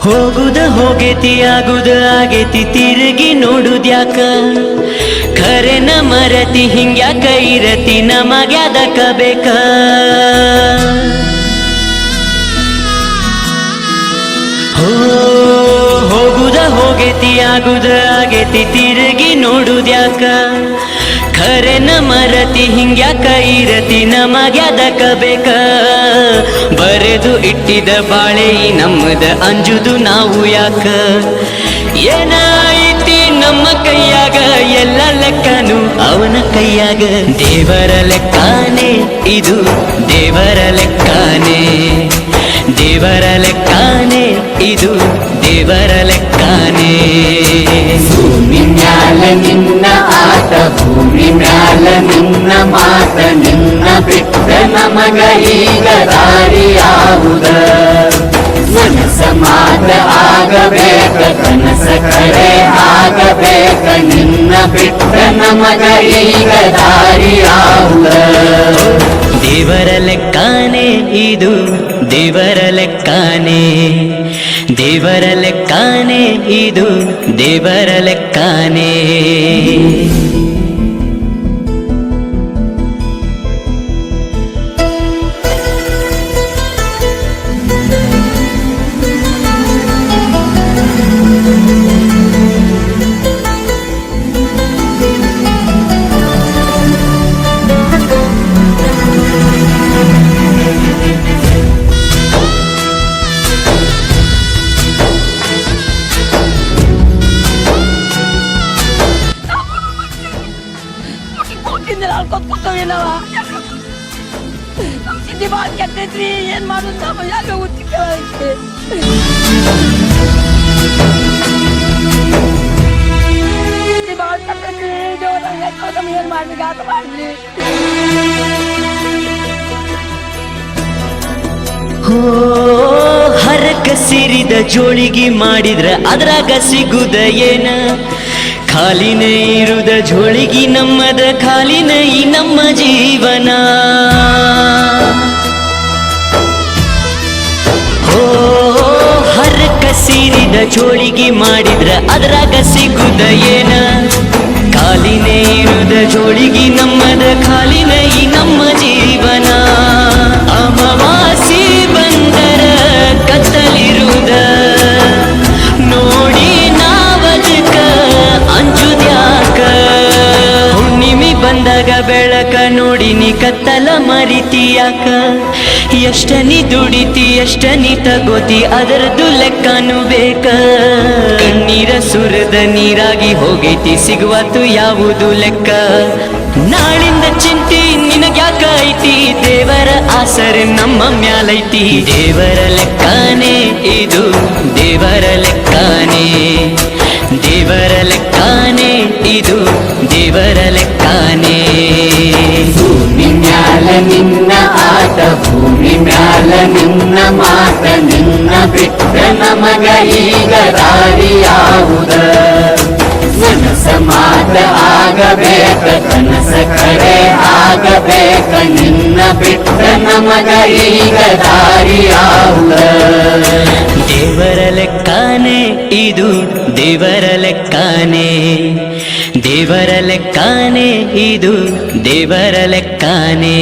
ಹೋಗುದ ಹೋಗೇತಿ ಆಗುದ ಆಗೇತಿ ತಿರುಗಿ ನೋಡುದ್ಯಾಕ ಖರೆನ ಮರತಿ ಹಿಂಗ್ಯಾಕ ಇರತಿ ನಮಗ್ಯಾದಕ ಬೇಕ ಹೋಗುದ ಹೋಗೇತಿ ಆಗುದ ಆಗೇತಿ ತಿರುಗಿ ನೋಡುದ್ಯಾಕ ಖರೆನ ಮರತಿ ಹಿಂಗ್ಯಾಕ ಇರತಿ ನಮಗ್ಯಾದಕ ಬೇಕ ಬರೆದು ಇಟ್ಟಿದ ಬಾಳೆ ನಮ್ಮದ ಅಂಜುದು ನಾವು ಯಾಕ ಏನೈತಿ ನಮ್ಮ ಕೈಯಾಗ ಎಲ್ಲ ಲೆಕ್ಕನು ಅವನ ಕೈಯಾಗ ದೇವರ ಲೆಕ್ಕಾನೆ ಇದು ದೇವರ ಲೆಕ್ಕಾನೆ ದೇವರ ಲೆಕ್ಕಾನೆ ಇದು ದೇವರ ಲೆಕ್ಕಾನೆ ಭೂಮಿ ಮ್ಯಾಲ ನಿನ್ನ ಆಟ ಭೂಮಿ ಮ್ಯಾಲ ನಿನ್ನ ಮಾತ ನಿನ್ನ ಬಿಟ್ಟ ನಮಗ ಈಗ ದಾರಿ ಯಾವುದ ಮನಸ ಮಾತ ಆಗಬೇಕ ಕನಸ ಕರೆ ಆಗಬೇಕ ನಿನ್ನ ಬಿಟ್ಟ ನಮಗ ಈಗ ದಾರಿ ಯಾವುದ ದೇವರ ಲೆಕ್ಕಾನೆ ಇದು ದೇವರ ಲೆಕ್ಕಾನೆ ದೇವರ ಲೆಕ್ಕಾನೆ ಇದು ದೇವರ ಲೆಕ್ಕಾನೆ ಏನ್ ಮಾಡೋದು ನಾವು ಯಾಕೆ ಗೊತ್ತಿಕ್ಕೆ ಏನ್ ಮಾಡ್ಬೇಕು ಆಟ ಮಾಡ್ಲಿ ಹರಕ ಸಿರಿದ ಜೋಳಿಗೆ ಮಾಡಿದ್ರ ಅದ್ರಾಗ ಸಿಗುದ ಏನ ಖಾಲಿನ ಇರುದ ಜೋಳಿಗೆ ನಮ್ಮದ ಖಾಲಿನ ಈ ನಮ್ಮ ಜೀವನ ಹರಕ ಸಿರಿದ ಜೋಳಿಗೆ ಮಾಡಿದ್ರ ಅದ್ರಾಗ ಸಿಗುದ ಏನ ಖಾಲಿನ ಇರುದ ಜೋಳಿಗೆ ನಮ್ಮದ ಖಾಲಿನ ಈ ನಮ್ಮ ಜೀವನ ಅಮಾವಾಸಿ ಬಂದರ ಕತ್ತಲಿರುದ ನೋಡಿ ನಾವದಕ್ಕ ಅಂಜುದ್ಯಾಕ ಹುಣ್ಣಿಮೆ ಬಂದಾಗ ಬೆಳಕ ನೋಡಿ ನೀ ಕತ್ತಲ ಮರಿತಿಯಾಕ ಎಷ್ಟ ನೀ ದುಡಿತಿ ಎಷ್ಟ ನೀ ತಗೋತಿ ಅದರದ್ದು ಲೆಕ್ಕನು ಬೇಕ ಕಣ್ಣೀರ ಸುರದ ನೀರಾಗಿ ಹೋಗೈತಿ ಸಿಗುವತ್ತು ಯಾವುದು ಲೆಕ್ಕ ನಾಳಿಂದ ಚಿಂತೆ ನಿನಗ್ಯಾಕ ಐತಿ ದೇವರ ಆಸರೆ ನಮ್ಮ ಮ್ಯಾಲೈತಿ ದೇವರ ಲೆಕ್ಕಾನೆ ಇದು ದೇವರ ಲೆಕ್ಕಾನೆ ದೇವರ ಲೆಕ್ಕಾನೆ ಇದು ದೇವರ ಲೆಕ್ಕಾನೆ ಭೂಮಿ ಮ್ಯಾಲ ನಿನ್ನ ಆಟ ಭೂಮಿ ಮ್ಯಾಲ ನಿನ್ನ ಮಾತ ನಿನ್ನ ಬಿಟ್ಟ ನಮಗ ಈಗ ದಾರಿ ಯಾವುದ ಮನಸ ಮಾತ ಆಗಬೇಕ ಕನಸ ಕರೆ ಆಗಬೇಕ ನಿನ್ನ ಬಿಟ್ಟ ನಮಗ ಈಗ ದಾರಿ ಯಾವುದ ದೇವರ ಲೆಕ್ಕಾನೆ ಇದು ದೇವರ ಲೆಕ್ಕಾನೆ ದೇವರ ಲೆಕ್ಕಾನೆ ಇದು ದೇವರ ಲೆಕ್ಕಾನೆ